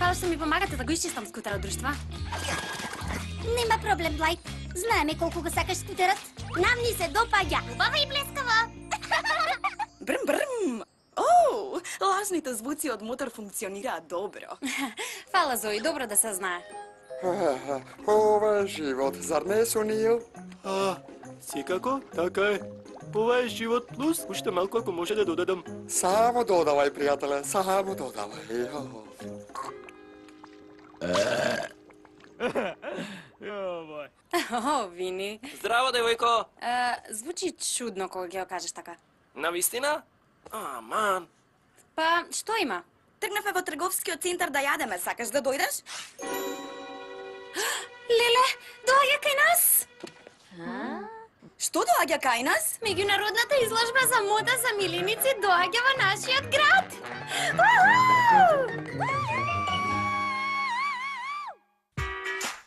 Фала што ми помагате да го исчистам скутерот, друштва. Нема проблем, Блайт. Знаеме колку го сакаш скутерот. Нам ни се допаѓа. Убаво и блескаво. Брм, брм. Оу, лажните звуци од мотор функционираат добро. Фала, Зои, добро да се знае. Ова е живот, зар не, Сонил? Секако, така е. Ова е живот плюс, уште малку ако може да додадам. Само додавај, пријателе, само додавај. О, Вини. Здраво, девојко! Звучи чудно кога ќе го кажеш така. Навистина? Ман. Па, што има? Тргнавме во трговскиот центар да јадеме, сакаш да дојдеш? Леле, доаѓа кај нас! Што доаѓа кај нас? Меѓународната изложба за мода за миленици доаѓа во нашиот град!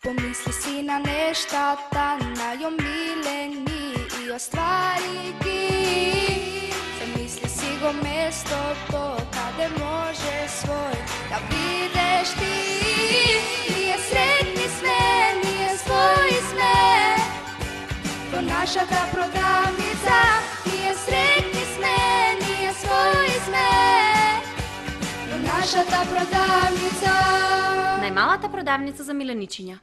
Помисли си на нештата, најомилени и оствари ги. Замисли си го местото, каде може свој да бидеш ти. Ние сретни сме, ние своји сме. Во нашата продавница, ние сретни сме, ние своји сме. Во нашата продавница. Најмалата продавница за миленичиња.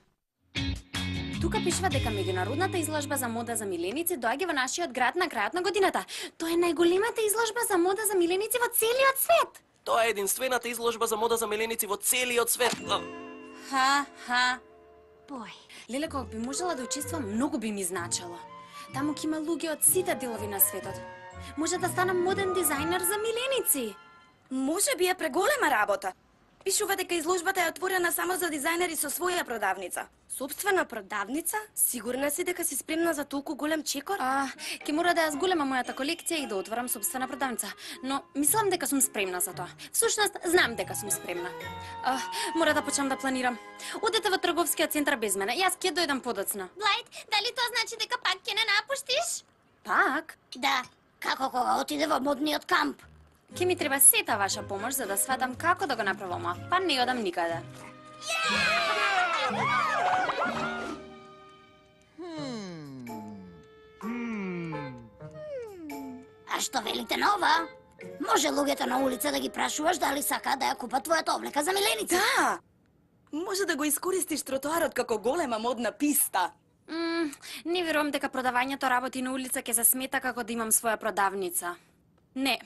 Тука пишува дека меѓународната изложба за мода за миленици доаѓа во нашиот град на крајот на годината. Тоа е најголемата изложба за мода за миленици во целиот свет. Тоа е единствената изложба за мода за миленици во целиот свет. Бој. Леле, кога би можела да учествувам, многу би ми значело. Таму ќе има луѓе од сите делови на светот. Може да станам моден дизајнер за миленици. Може би е преголема работа. Пишува дека изложбата е отворена само за дизајнери со своја продавница. Собствена продавница? Сигурна си дека си спремна за толку голем чекор? Ќе мора да ја зголемам мојата колекција и да отворам собствена продавница. Но мислам дека сум спремна за тоа. Всушност, знам дека сум спремна. Мора да почнам да планирам. Одете во трговскиот центар без мене. Јас ќе дојдам подоцна. Блайт, дали тоа значи дека пак ќе не напуштиш? Пак? Да, како кога отиде во модниот камп. Ќе ми треба сета ваша помош за да сватам како да го направам ова. Па не одам никаде. А што велите на ова? Може луѓето на улица да ги прашуваш дали сакаат да ја купат твојата облека за миленица? Да! Може да го искористиш тротоарот како голема модна писта. Не верувам дека продавањето работи на улица ќе се смета како да имам своја продавница. Не,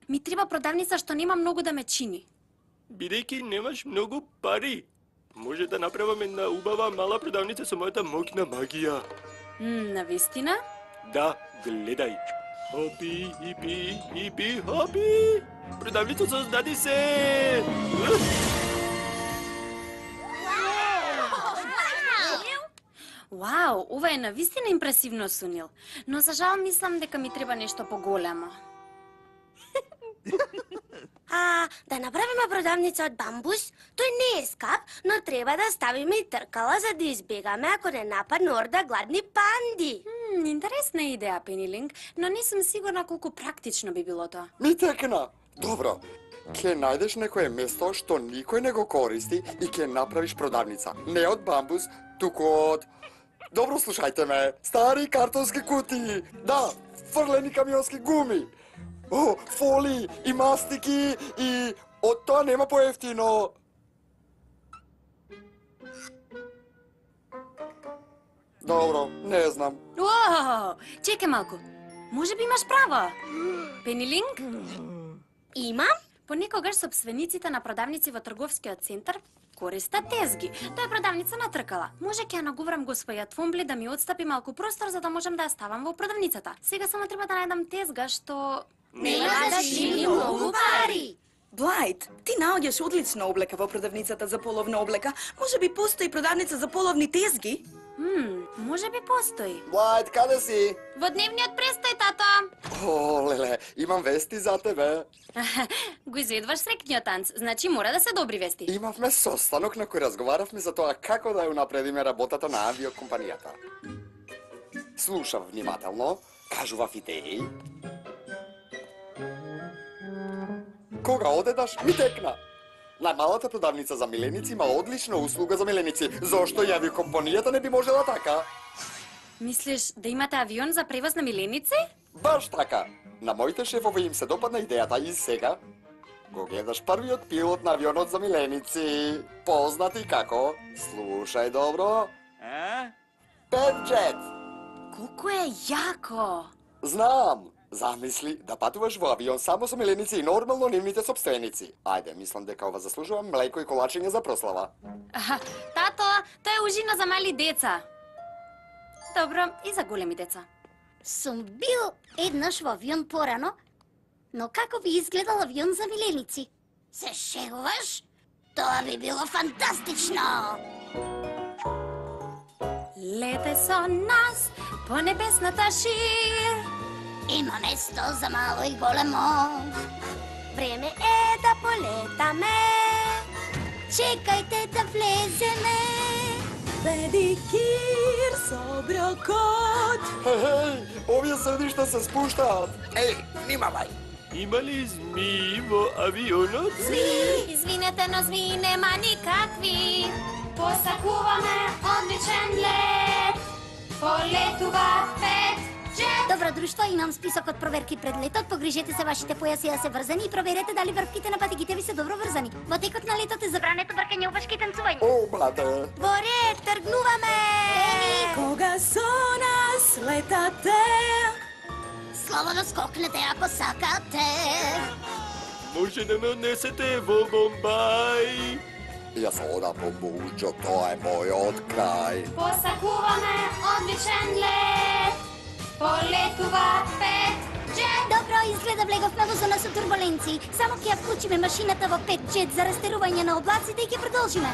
ми треба продавница што нема многу да ме чини. Бидејќи немаш многу пари, може да направам една убава мала продавница со мојата моќна магија. Навистина? Да, гледај. Хопи, ипи, хопи! Продавница создади се! Вау, ова е навистина импресивно, Сунил. Но за жал мислам дека ми треба нешто поголемо. Да направиме продавница од бамбус? Тој не е скап, но треба да ставиме и тркала за да избегаме ако не нападне орда гладни панди. Интересна идеја, Пенилинг, но не сум сигурна колку практично би било тоа. Ми текна. Добро. Ке најдеш некое место што никој не го користи и ке направиш продавница. Не од бамбус, туку од... Добро, слушајте ме. Стари картонски кутии. Да, фрлени камионски гуми. Фоли и мастики и... Од тоа нема поевтино. Добро, не знам. Чекај малку. Може би имаш право. Пенилинг? Имам? Понекогаш собствениците на продавници во трговскиот центар користат тезги. Тоа е продавница на тркала. Може ќе ја наговорам господја Твомбли да ми отстапи малку простор за да можам да ја ставам во продавницата. Сега само треба да најдам тезга што... Нема да шили многу пари. Блайт, ти наоѓаш одлична облека во продавницата за половна облека. Може би постои продавница за половни тезги? Може би постои. Блайт, каде си? Во дневниот престој, тато. Леле, имам вести за тебе. Го изведуваш срекниот танц, значи мора да се добри вести. Имавме состанок на кој разговаравме за тоа како да ја унапредиме работата на авиокомпанијата. Слушав внимателно, кажував идеи. Кога одедаш, ми текна. Најмалата продавница за миленици има одлична услуга за миленици. Зошто ја ви компанијата не би можела така? Мислиш да имате авион за превоз на миленици? Баш така. На моите шефови им се допадна идејата и сега го гледаш првиот пилот на авионот за миленици. Познати како? Слушај добро. Петджет. Колку е јако! Знам. Замисли да патуваш во авион само со миленици и нормално нивните собственици. Ајде, мислам дека ова заслужува млеко и колачиња за прослава. Тато, тоа е ужина за мали деца. Добро, и за големи деца. Сум бил еднаш во авион порано, но како би изгледал авион за миленици? Се шегуваш? Тоа би било фантастично! Лете со нас по небесната шир. Има место за мало и големо. Време е да полетаме. Чекајте да влеземе. Педикир со брокот. Хеј, овие седишта се спуштаат. Еј, внимавај. Има ли змии во авионот? Извинете, но змии нема никакви. Посакуваме одличен лет. Полетува Петджет. Добро друштво, имам список од проверки пред летот. Погрижете се вашите појаси да се врзани и проверете дали врвките на патигите ви се добро врзани. Во текот на летот е забрането бркање опашки и танцување. О, бате. Во ред, тргнуваме! Кога со нас летате, Слободно скокнете ако сакате. Може да ме однесете во Бомбај? Јас одам по Буџо, тоа е мојот крај. Посакуваме одличен лет. Полетува Петджет. Добро, изгледа влеговме во зона со турбуленции. Само ќе ја вклучиме машината во Петджет за растерување на облаците и ќе продолжиме.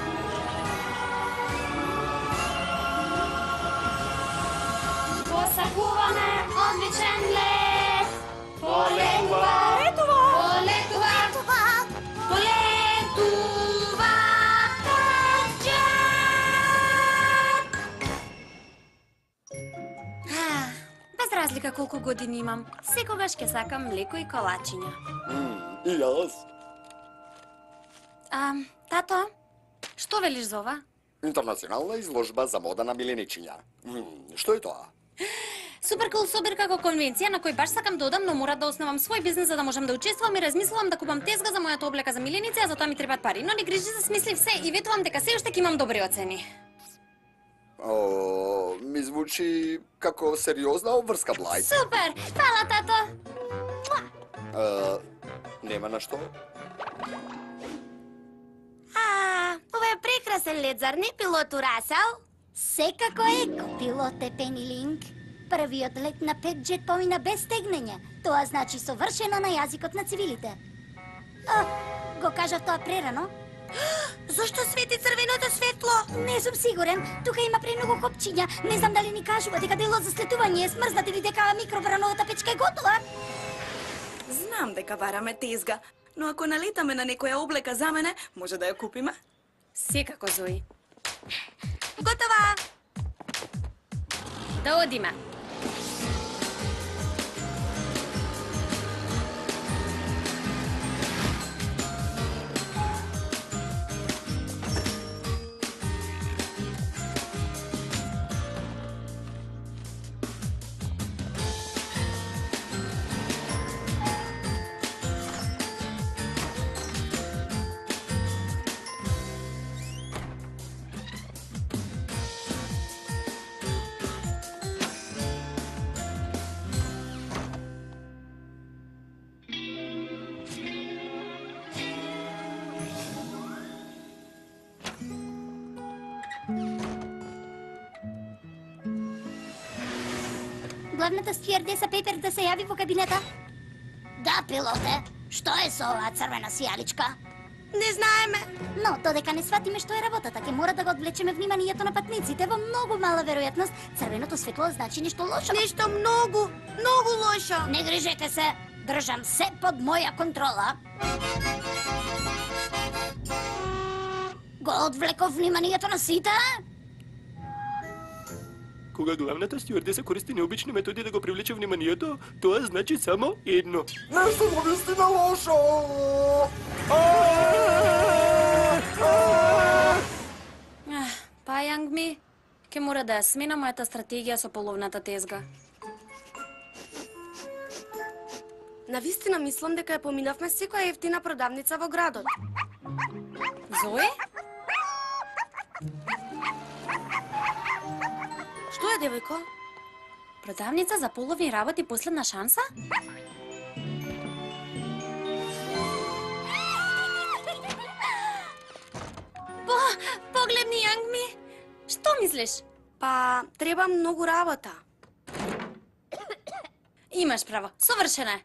Посакуваме одличен лет. Полетува. Полетува. Полетува Петджет. Без разлика колку години имам, секогаш ќе сакам млеко и колачиња. И јас. Тато, што велиш за ова? Интернационална изложба за мода на миленичиња. Што е тоа? Супер кул собир како конвенција на кој баш сакам да одам, но мора да основам свој бизнес за да можам да учествувам и размислувам да купам тезга за мојата облека за миленици, а за тоа ми требаат пари. Но не грижи, засмислив се и ветувам дека се уште ќе имам добри оцени. О, ми звучи како сериозна обврска, Блајд. Супер! Фала, тато! Нема на што? Ова е прекрасен лет, зар не, пилоту Расел? Секако е, копилоте Пенилинг. Првиот лет на Петджет помина без тегнење. Тоа значи совршено на јазикот на цивилите. Го кажав тоа прерано? Зошто свети црвеното светло? Не сум сигурен. Тука има премногу копчиња. Не знам дали ни кажува дека делот за слетување е смрзнат или дека микроврановата печка е готова. знам дека бараме тезга, но ако налетаме на некоја облека за мене, може да ја купиме? Секако, Зои. Готова! Да одиме. Главната стюардеса Пепер да се јави во кабинета? Да, пилоте. Што е со оваа црвена сијаличка? Не знаеме. Но, додека не сватиме што е работата, ќе мора да го одвлечеме вниманието на патниците. Во многу мала веројатност, црвеното светло значи нешто лошо. Нешто многу, многу лошо. Не грижете се, држам се под моја контрола. Го одвлеков вниманието на сите? Кога главната стюардеса користи необични методи да го привлече вниманието, тоа значи само едно. Нешто во вистина лошо! Јангми. Ке мора да ја смена мојата стратегија со половната тезга. Навистина мислам дека ја поминавме секоја ефтина продавница во градот. Зои? Што е, девојко? Продавница за половни работи последна шанса? Погледни, Јангми. Што мислиш? Па, треба многу работа. Имаш право, совршена е.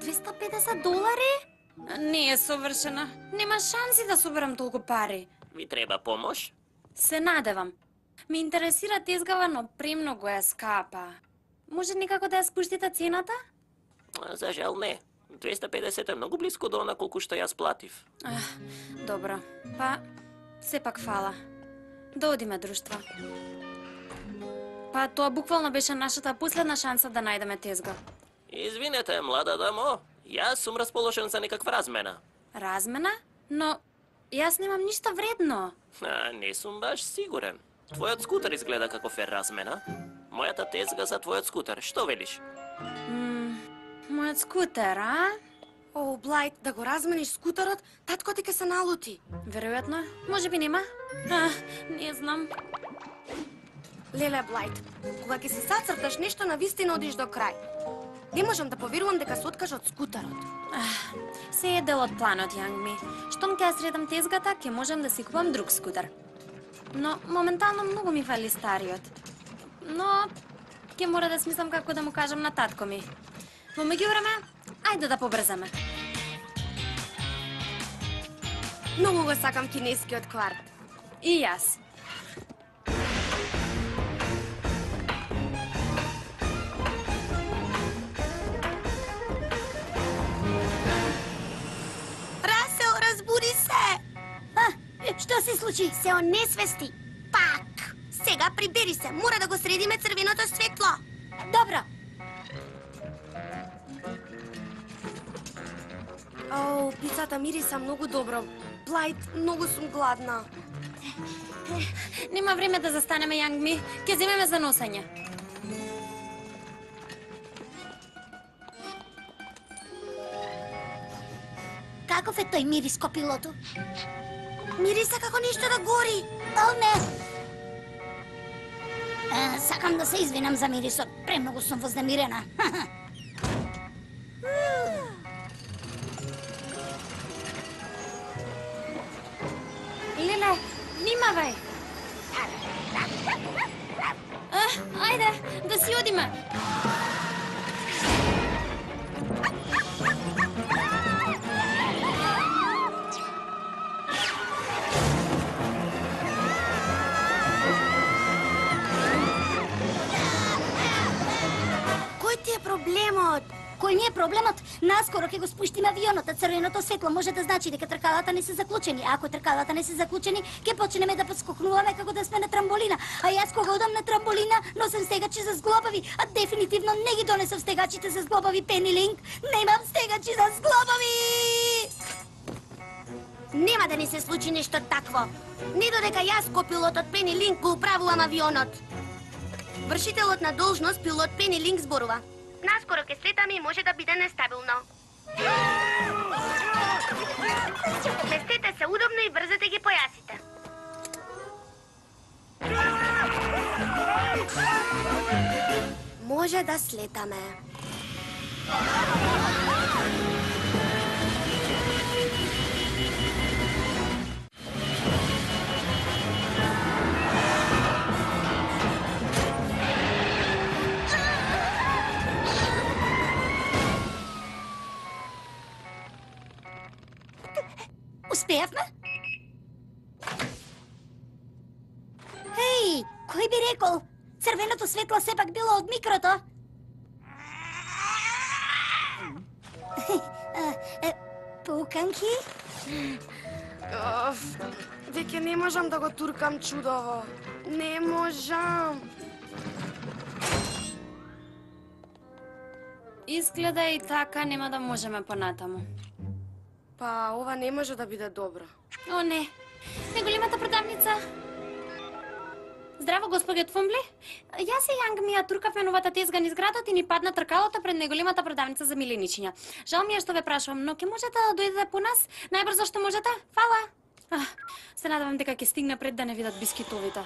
$250? Не е совршена. Нема шанси да соберам толку пари. Ви треба помош? Се надевам. Ме интересира тезгава, но премногу е скапа. Може никако да ја спуштите цената? За жал не. 250 е многу близко до она колку што јас платив. Добро. Па, сепак фала. Да одиме друштво. Па, тоа буквално беше нашата последна шанса да најдеме тезга. Извинете, млада дамо. Јас сум расположен за некаква размена. Размена? Но јас немам ништо вредно. Не сум баш сигурен. Твојот скутер изгледа каков е размена. Мојата тезга за твојот скутер. Што велиш? Мојот скутер, а? О, Блајт, да го размениш скутерот, татко ти ке се налути. Веројатно. Може би нема. Не знам. Леле, Блајт, кога ќе си сацрташ нешто, навистина одиш до крај. Не можам да поверувам дека се откажа од скутерот. Се е дел од планот, Јангми. Штом ќе ја средам тезгата, ќе можам да си купам друг скутер. Но моментално многу ми фали стариот. Но ќе мора да смислам како да му кажам на татко ми. Во меѓувреме, ајде да побрзаме. Многу го сакам кинескиот кварт. И јас. Расел, разбуди се! Што се случи? Се онесвести. Пак! Сега прибери се, мора да го средиме црвеното светло. Добро. О, пицата мириса многу добро. Блајт, многу сум гладна. Нема време да застанеме, Јангми. Ќе земеме за носење. Каков е тој мирис, копилото? Мириса како нешто да гори. О, не! Сакам да се извинам за мирисот. Премногу сум вознемирена. Леле, внимавај! Ајде, да си одиме! Кој ти е проблемот? Кој ми е проблемот? Наскоро ќе го спуштиме авионот, а црвеното светло може да значи дека тркалата не се заклучени. А ако тркалата не се заклучени, ќе почнеме да подскокнуваме како да сме на трамболина. А јас кога одам на трамболина, носам стегачи за зглобави, а дефинитивно не ги донесов стегачите за зглобави, Пенилинг. Немам стегачи за зглобави! Нема да ни се случи нешто такво. Не додека јас копилотот Пенилинг го управувам авионот. Вршителот на должност пилот Пенилинг зборува. Наскоро ке слетаме и може да биде нестабилно. Местете се удобно и врзете ги појасите. Може да слетаме. Успеавме? Еј, кој би рекол? Црвеното светло сепак било од микрото. Пуканки? Веќе не можам да го туркам чудово. Не можам. Изгледа и така нема да можеме понатаму. Па, ова не може да биде добро. О, не. Неголемата продавница. Здраво, господје Твумбли. Јас и Јанг ми ја туркавме новата тезга низ градот и ни падна тркалото пред најголемата продавница за миленичиња. Жал ми е што ве прашувам, но ќе можете да дојдете по нас најбрзо што можете? Фала. Се надевам дека ќе стигне пред да не видат бискитовите.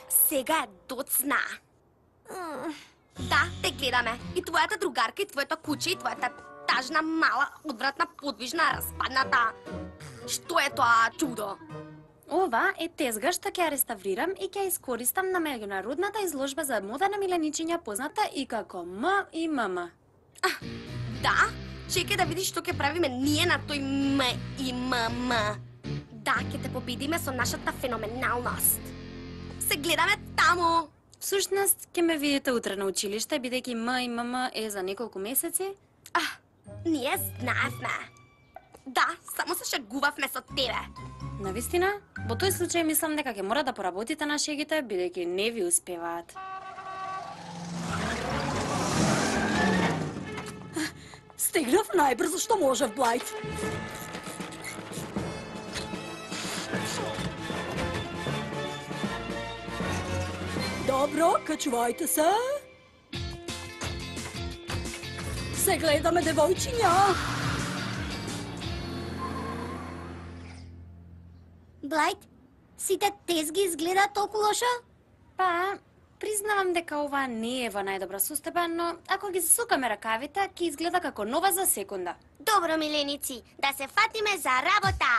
Сега е доцна. Да, те гледаме. И твојата другарка, и твоето куче, и твојата тажна, мала, одвратна, подвижна, распадната. Што е тоа чудо? Ова е тезга што ќе ја реставрирам и ќе ја искористам на меѓународната изложба за мода на миленичиња позната и како МИММ. Да? Чекај да видиш што ќе правиме ние на тој МИММ. Да, ќе те победиме со нашата феноменалност. Се гледаме таму. Всушност, ќе ме видите утре на училиште, бидејќи МИММ е за неколку месеци. Ние знаевме. Да, само се шегувавме со тебе. Навистина, во тој случај мислам дека ќе мора да поработите на шегите, бидејќи не ви успеваат. Стигнав најбрзо што можев, Блайт. Добро, качувајте се. Се гледаме, девојчиња. Блайт, сите тезги изгледаат толку лошо? Па, признавам дека ова не е во најдобра состојба, но ако ги засукаме ракавите, ќе изгледа како нова за секунда. Добро, миленици, да се фатиме за работа.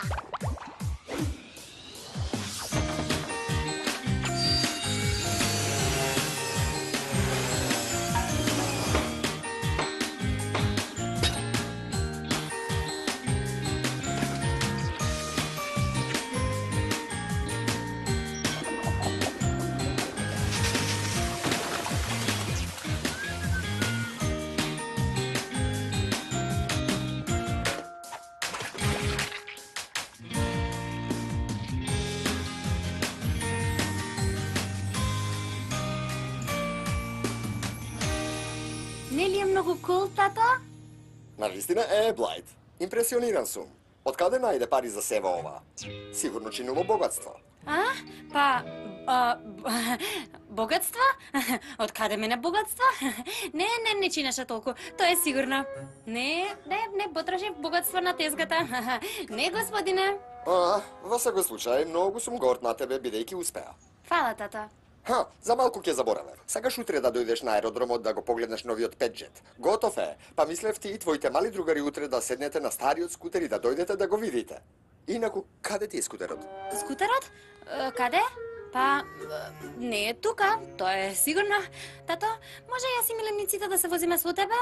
Нели е многу кул, тато? Навистина е, Блайт. Импресиониран сум. Откаде најде пари за сева ова? Сигурно чинило богатство. Богатство? Од каде мене богатство? Не чинеше толку, тоа е сигурно. Не потрошив богатство на тезгата. Не, господине. Во секој случај, многу сум горд на тебе, бидејќи успеа. Фала, тато. За малку ќе заборавев. Сакаш утре да дојдеш на аеродромот да го погледнеш новиот петџет. Готов е. Па мислев ти и твоите мали другари утре да седнете на стариот скутер и да дојдете да го видите. Инаку, каде ти е скутерот? Скутерот? Каде? Па, не е тука, тоа е сигурно. Тато, може јас и милениците да се возиме со тебе?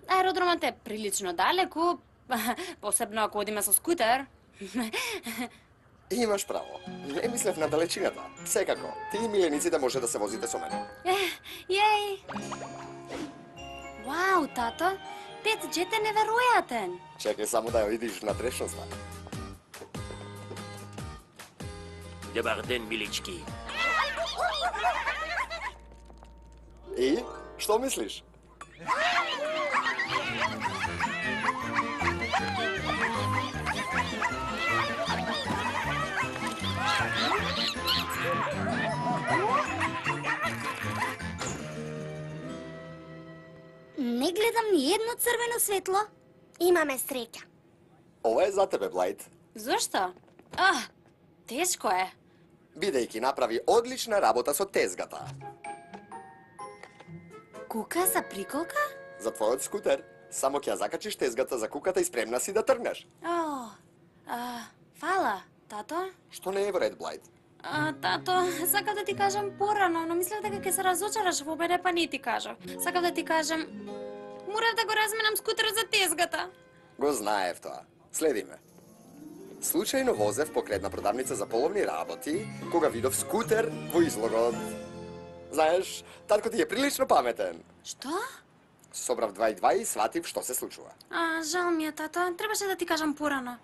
Аеродромот е прилично далеку, посебно ако одиме со скутер. Имаш право. Не мислев на далечината. Секако, ти и милениците може да се возите со мене. Јеј! Вау, тато, петџет е неверојатен. Чекај само да ја видиш на трешноста. Добар ден, милички. И, што мислиш? Не гледам ни едно црвено светло. Имаме среќа. Ова е за тебе, Блайт. Зошто? Тешко е. Бидејќи направи одлична работа со тезгата. Кука за приколка? За твојот скутер, само ќе ја закачиш тезгата за куката и спремна си да тргнеш. Фала, тато. Што не е во ред, Блайт? Тато, сакав да ти кажам порано, но мислев дека ќе се разочараш во мене, па не ти кажав. Сакав да ти кажам, морав да го разменам скутерот за тезгата. Го знаев тоа. Следи ме. Случајно возев покрај една продавница за половни работи, кога видов скутер во излогот. Знаеш, татко ти е прилично паметен. Што? Собрав 2 и 2 и сватив што се случува. Жал ми е, тато. Требаше да ти кажам порано.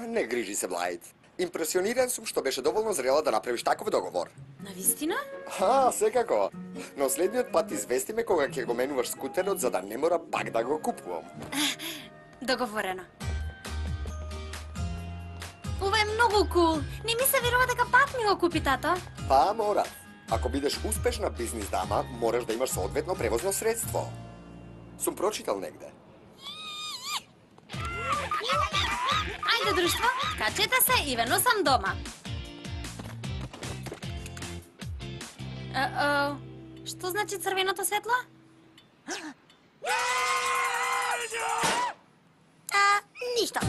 Не грижи се, Блайт. Импресиониран сум што беше доволно зрела да направиш таков договор. Навистина? Секако. Но следниот пат извести ме кога ќе го менуваш скутерот за да не мора пак да го купувам. Договорено. Ова е многу кул. Не ми се верува дека пак ми го купи тато. Па мора. Ако бидеш успешна бизнис дама, мораш да имаш соодветно превозно средство. Сум прочитал негде. Ајде, друштво, качете се и вено сам дома. Што значи црвеното светло? Ништо.